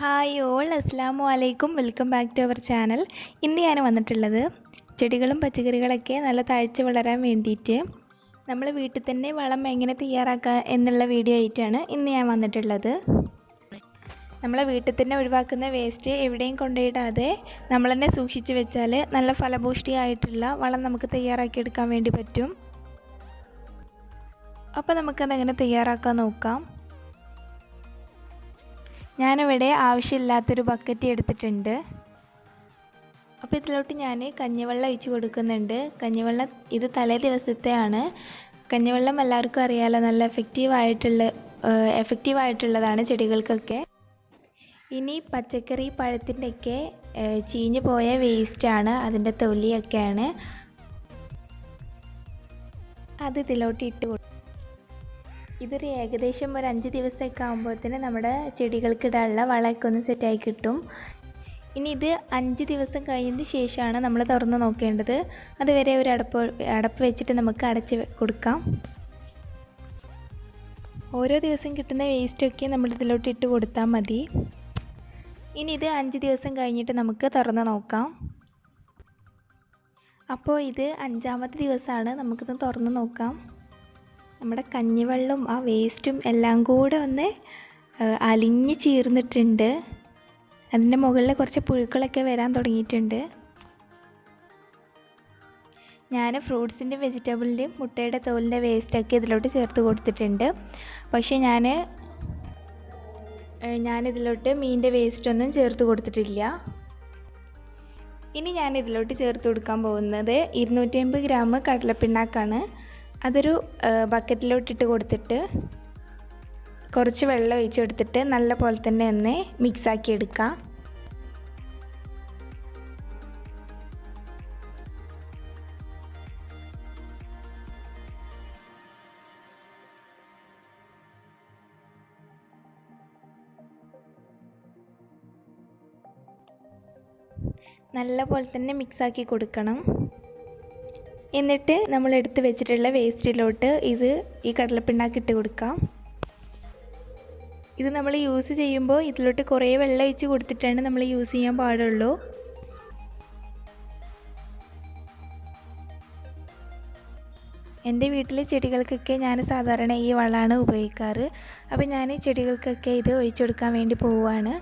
Hi all, അസ്സലാമു അലൈക്കും. Welcome back to our channel. ഇന്ന് ഞാൻ വന്നിട്ടുള്ളത് ചെടികളും പച്ചക്കറികളൊക്കെ നല്ല തഴച്ച് വളരാൻ വേണ്ടിയിട്ട് നമ്മൾ വീട്ടിൽ തന്നെ വളം എങ്ങനെ തയ്യാറാക്കുക എന്നുള്ള വീഡിയോ ആയിട്ടാണ് ഇന്ന് ഞാൻ വന്നിട്ടുള്ളത്. നമ്മളെ വീട്ടിൽ തന്നെ ഒഴിവാക്കുന്ന വേസ്റ്റ് എവിടെയും കൊണ്ടുപോയിടാതെ നമ്മൾ തന്നെ സൂക്ഷിച്ച് വെച്ചാൽ നല്ല ഫലഭൂഷ്ടിയായിട്ടുള്ള വളം നമുക്ക് തയ്യാറാക്കിയെടുക്കാൻ വേണ്ടി പറ്റും. അപ്പോൾ നമുക്കതെങ്ങനെ തയ്യാറാക്കാൻ നോക്കാം. ഞാനിവിടെ ആവശ്യമില്ലാത്തൊരു ബക്കറ്റ് എടുത്തിട്ടുണ്ട്. അപ്പോൾ ഇതിലോട്ട് ഞാൻ കഞ്ഞിവെള്ളം ഒഴിച്ച് കൊടുക്കുന്നുണ്ട്. കഞ്ഞിവെള്ളം ഇത് തലേ ദിവസത്തെയാണ്. കഞ്ഞിവെള്ളം എല്ലാവർക്കും അറിയാമല്ലോ, നല്ല എഫക്റ്റീവായിട്ടുള്ളതാണ് ചെടികൾക്കൊക്കെ. ഇനി പച്ചക്കറി പഴത്തിൻ്റെയൊക്കെ ചീഞ്ഞു പോയ വേസ്റ്റാണ്, അതിൻ്റെ തൊലിയൊക്കെയാണ്. അത് ഇതിലോട്ട് ഇട്ട് കൊടുക്കും. ഇതൊരു ഏകദേശം ഒരു 5 ദിവസമൊക്കെ ആകുമ്പോഴത്തേന് നമ്മുടെ ചെടികൾക്ക് ഇടാനുള്ള വളമൊക്കെ ഒന്ന് സെറ്റായി കിട്ടും. ഇനി ഇത് 5 ദിവസം കഴിഞ്ഞതിന് ശേഷമാണ് നമ്മൾ തുറന്ന് നോക്കേണ്ടത്. അതുവരെ ഒരു അടപ്പ് വെച്ചിട്ട് നമുക്ക് അടച്ച് കൊടുക്കാം. ഓരോ ദിവസം കിട്ടുന്ന വേസ്റ്റൊക്കെ നമ്മൾ ഇതിലോട്ട് ഇട്ട് കൊടുത്താൽ മതി. ഇനി ഇത് 5 ദിവസം കഴിഞ്ഞിട്ട് നമുക്ക് തുറന്ന് നോക്കാം. അപ്പോൾ ഇത് 5-ാമത്തെ ദിവസമാണ്. നമുക്കിത് തുറന്ന് നോക്കാം. നമ്മുടെ കഞ്ഞിവെള്ളവും ആ വേസ്റ്റും എല്ലാം കൂടെ ഒന്ന് അലിഞ്ഞ് ചേർന്നിട്ടുണ്ട്. അതിൻ്റെ മുകളിൽ കുറച്ച് പുഴുക്കളൊക്കെ വരാൻ തുടങ്ങിയിട്ടുണ്ട്. ഞാൻ ഫ്രൂട്ട്സിൻ്റെയും വെജിറ്റബിളിൻ്റെയും മുട്ടയുടെ തോലിൻ്റെ വേസ്റ്റൊക്കെ ഇതിലോട്ട് ചേർത്ത് കൊടുത്തിട്ടുണ്ട്. പക്ഷേ ഞാനിതിലോട്ട് മീനിൻ്റെ വേസ്റ്റൊന്നും ചേർത്ത് കൊടുത്തിട്ടില്ല. ഇനി ഞാനിതിലോട്ട് ചേർത്ത് കൊടുക്കാൻ പോകുന്നത് 250 ഗ്രാം കടലപ്പിണ്ണാക്കാണ്. അതൊരു ബക്കറ്റിലോട്ടിട്ട് കൊടുത്തിട്ട് കുറച്ച് വെള്ളം ഒഴിച്ച് കൊടുത്തിട്ട് നല്ല പോലെ തന്നെ ഒന്ന് മിക്സാക്കി എടുക്കാം. നല്ല പോലെ തന്നെ മിക്സാക്കി കൊടുക്കണം. എന്നിട്ട് നമ്മൾ എടുത്ത് വെച്ചിട്ടുള്ള വേസ്റ്റിലോട്ട് ഈ കടലപ്പിണ്ണാക്ക് ഇട്ട് കൊടുക്കാം. ഇത് നമ്മൾ യൂസ് ചെയ്യുമ്പോൾ ഇതിലോട്ട് കുറേ വെള്ളം ഒഴിച്ച് കൊടുത്തിട്ടാണ് നമ്മൾ യൂസ് ചെയ്യാൻ പാടുള്ളൂ. എൻ്റെ വീട്ടിലെ ചെടികൾക്കൊക്കെ ഞാൻ സാധാരണ ഈ വളമാണ് ഉപയോഗിക്കാറ്. അപ്പോൾ ഞാൻ ചെടികൾക്കൊക്കെ ഇത് ഒഴിച്ചു കൊടുക്കാൻ വേണ്ടി പോവുകയാണ്.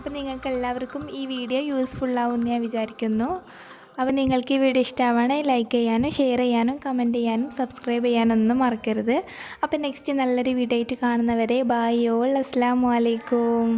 അപ്പോൾ നിങ്ങൾക്ക് എല്ലാവർക്കും ഈ വീഡിയോ യൂസ്ഫുള്ളാവുമെന്ന് ഞാൻ വിചാരിക്കുന്നു. അപ്പോൾ നിങ്ങൾക്ക് ഈ വീഡിയോ ഇഷ്ടമാവുകയാണെങ്കിൽ ലൈക്ക് ചെയ്യാനും ഷെയർ ചെയ്യാനും കമൻറ്റ് ചെയ്യാനും സബ്സ്ക്രൈബ് ചെയ്യാനൊന്നും മറക്കരുത്. അപ്പോൾ നെക്സ്റ്റ് നല്ലൊരു വീഡിയോ ആയിട്ട് കാണുന്നവരെ ബൈ ഓൾ, അസ്സലാമു അലൈക്കും.